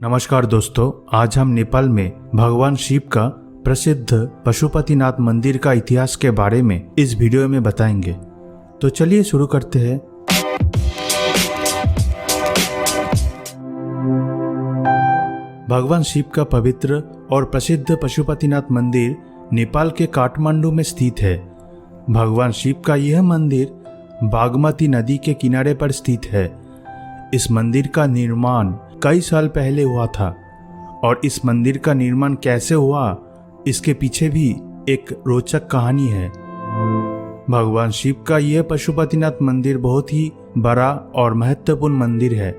नमस्कार दोस्तों, आज हम नेपाल में भगवान शिव का प्रसिद्ध पशुपतिनाथ मंदिर का इतिहास के बारे में इस वीडियो में बताएंगे। तो चलिए शुरू करते हैं। भगवान शिव का पवित्र और प्रसिद्ध पशुपतिनाथ मंदिर नेपाल के काठमांडू में स्थित है। भगवान शिव का यह मंदिर बागमती नदी के किनारे पर स्थित है। इस मंदिर का निर्माण कई साल पहले हुआ था और इस मंदिर का निर्माण कैसे हुआ इसके पीछे भी एक रोचक कहानी है। भगवान शिव का यह पशुपतिनाथ मंदिर बहुत ही बड़ा और महत्वपूर्ण मंदिर है।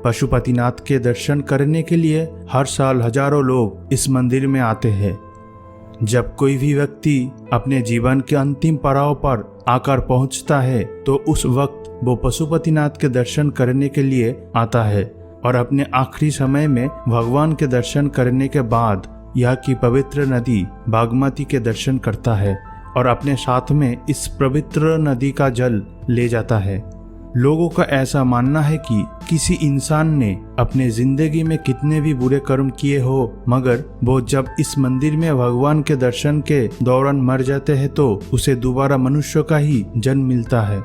पशुपतिनाथ के दर्शन करने के लिए हर साल हजारों लोग इस मंदिर में आते हैं। जब कोई भी व्यक्ति अपने जीवन के अंतिम पड़ाव पर आकर पहुंचता है तो उस वक्त वो पशुपतिनाथ के दर्शन करने के लिए आता है और अपने आखिरी समय में भगवान के दर्शन करने के बाद यह की पवित्र नदी बागमती के दर्शन करता है और अपने साथ में इस पवित्र नदी का जल ले जाता है। लोगों का ऐसा मानना है कि किसी इंसान ने अपने जिंदगी में कितने भी बुरे कर्म किए हो, मगर वो जब इस मंदिर में भगवान के दर्शन के दौरान मर जाते हैं तो उसे दोबारा मनुष्य का ही जन्म मिलता है।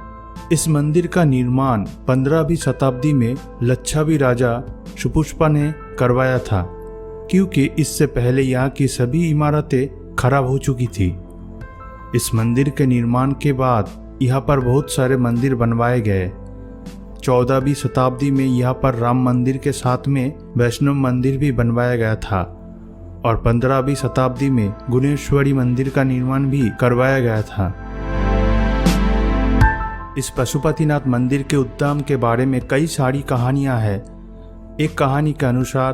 इस मंदिर का निर्माण 15वीं शताब्दी में लच्छावी राजा सुपुष्पा ने करवाया था, क्योंकि इससे पहले यहाँ की सभी इमारतें खराब हो चुकी थी। इस मंदिर के निर्माण के बाद यहाँ पर बहुत सारे मंदिर बनवाए गए। 14वीं शताब्दी में यहाँ पर राम मंदिर के साथ में वैष्णव मंदिर भी बनवाया गया था और 15वीं शताब्दी में गुणेश्वरी मंदिर का निर्माण भी करवाया गया था। इस पशुपतिनाथ मंदिर के उद्गम के बारे में कई सारी कहानियां हैं। एक कहानी के अनुसार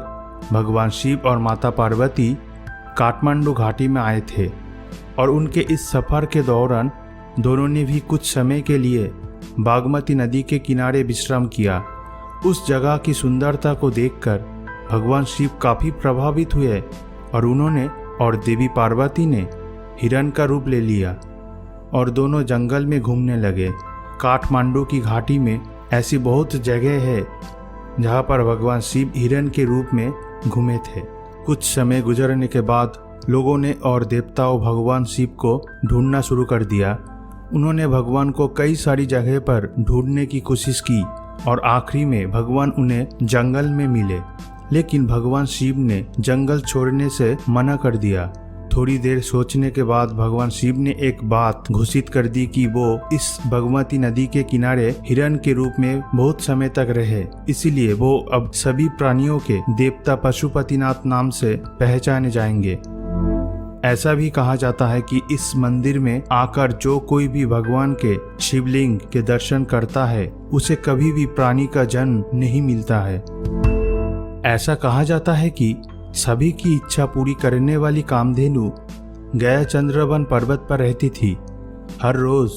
भगवान शिव और माता पार्वती काठमांडू घाटी में आए थे और उनके इस सफर के दौरान दोनों ने भी कुछ समय के लिए बागमती नदी के किनारे विश्राम किया। उस जगह की सुंदरता को देखकर भगवान शिव काफ़ी प्रभावित हुए और उन्होंने और देवी पार्वती ने हिरण का रूप ले लिया और दोनों जंगल में घूमने लगे। काठमांडू की घाटी में ऐसी बहुत जगह है जहाँ पर भगवान शिव हिरण के रूप में घूमे थे। कुछ समय गुजरने के बाद लोगों ने और देवताओं भगवान शिव को ढूंढना शुरू कर दिया। उन्होंने भगवान को कई सारी जगह पर ढूंढने की कोशिश की और आखिरी में भगवान उन्हें जंगल में मिले, लेकिन भगवान शिव ने जंगल छोड़ने से मना कर दिया। थोड़ी देर सोचने के बाद भगवान शिव ने एक बात घोषित कर दी कि वो इस बागमती नदी के किनारे हिरण के रूप में बहुत समय तक रहे, इसीलिए वो अब सभी प्राणियों के देवता पशुपतिनाथ नाम से पहचाने जाएंगे। ऐसा भी कहा जाता है कि इस मंदिर में आकर जो कोई भी भगवान के शिवलिंग के दर्शन करता है उसे कभी भी प्राणी का जन्म नहीं मिलता है। ऐसा कहा जाता है कि सभी की इच्छा पूरी करने वाली कामधेनु गया चंद्रवन पर्वत पर रहती थी। हर रोज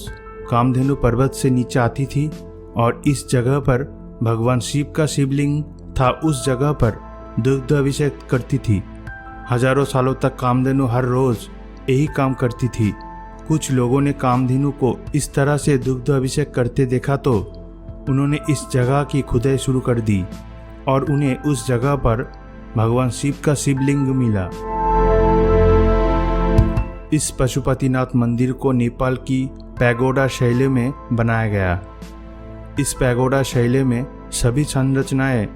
कामधेनु पर्वत से नीचे आती थी और इस जगह पर भगवान शिव का शिवलिंग था। उस जगह पर दुग्ध अभिषेक करती थी। हजारों सालों तक कामधेनु हर रोज यही काम करती थी। कुछ लोगों ने कामधेनु को इस तरह से दुग्ध अभिषेक करते देखा तो उन्होंने इस जगह की खुदाई शुरू कर दी और उन्हें उस जगह पर भगवान शिव का शिवलिंग मिला। इस पशुपतिनाथ मंदिर को नेपाल की पैगोडा शैली में बनाया गया। इस पैगोडा शैली में सभी संरचनाएं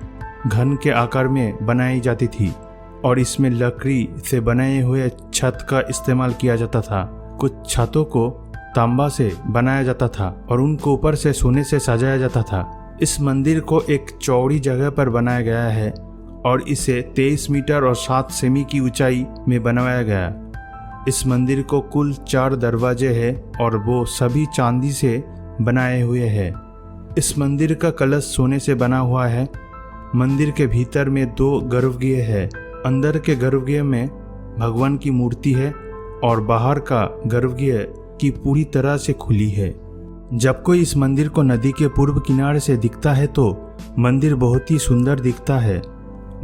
घन के आकार में बनाई जाती थी और इसमें लकड़ी से बनाए हुए छत का इस्तेमाल किया जाता था। कुछ छतों को तांबा से बनाया जाता था और उनको ऊपर से सोने से सजाया जाता था। इस मंदिर को एक चौड़ी जगह पर बनाया गया है और इसे 23 मीटर और 7 सेमी की ऊंचाई में बनवाया गया। इस मंदिर को कुल 4 दरवाजे हैं और वो सभी चांदी से बनाए हुए हैं। इस मंदिर का कलश सोने से बना हुआ है। मंदिर के भीतर में 2 गर्भगृह है। अंदर के गर्भगृह में भगवान की मूर्ति है और बाहर का गर्भगृह की पूरी तरह से खुली है। जब कोई इस मंदिर को नदी के पूर्व किनारे से दिखता है तो मंदिर बहुत ही सुंदर दिखता है।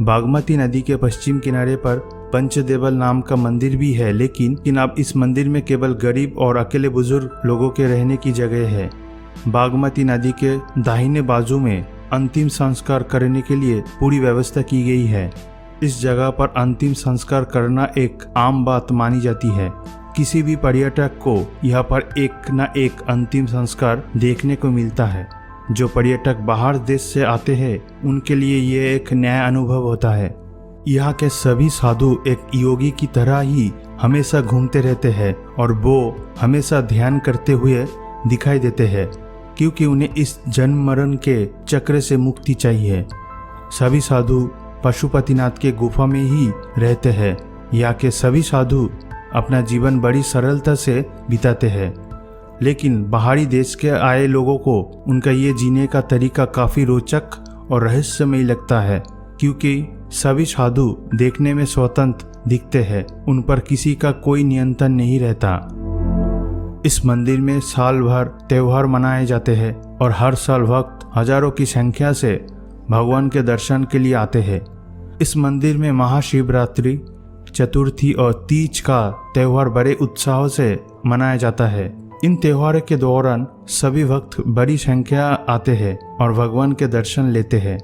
बागमती नदी के पश्चिम किनारे पर पंचदेवल नाम का मंदिर भी है, लेकिन अब इस मंदिर में केवल गरीब और अकेले बुजुर्ग लोगों के रहने की जगह है। बागमती नदी के दाहिने बाजू में अंतिम संस्कार करने के लिए पूरी व्यवस्था की गई है। इस जगह पर अंतिम संस्कार करना एक आम बात मानी जाती है। किसी भी पर्यटक को यहाँ पर एक न एक अंतिम संस्कार देखने को मिलता है। जो पर्यटक बाहर देश से आते हैं उनके लिए ये एक नया अनुभव होता है। यहाँ के सभी साधु एक योगी की तरह ही हमेशा घूमते रहते हैं और वो हमेशा ध्यान करते हुए दिखाई देते हैं, क्योंकि उन्हें इस जन्म मरण के चक्र से मुक्ति चाहिए। सभी साधु पशुपतिनाथ के गुफा में ही रहते हैं। यहाँ के सभी साधु अपना जीवन बड़ी सरलता से बिताते हैं, लेकिन बाहरी देश के आए लोगों को उनका ये जीने का तरीका काफ़ी रोचक और रहस्यमयी लगता है, क्योंकि सभी साधु देखने में स्वतंत्र दिखते हैं। उन पर किसी का कोई नियंत्रण नहीं रहता। इस मंदिर में साल भर त्योहार मनाए जाते हैं और हर साल भक्त हजारों की संख्या से भगवान के दर्शन के लिए आते हैं। इस मंदिर में महाशिवरात्रि, चतुर्थी और तीज का त्योहार बड़े उत्साह से मनाया जाता है। इन त्योहारों के दौरान सभी भक्त बड़ी संख्या आते हैं और भगवान के दर्शन लेते हैं।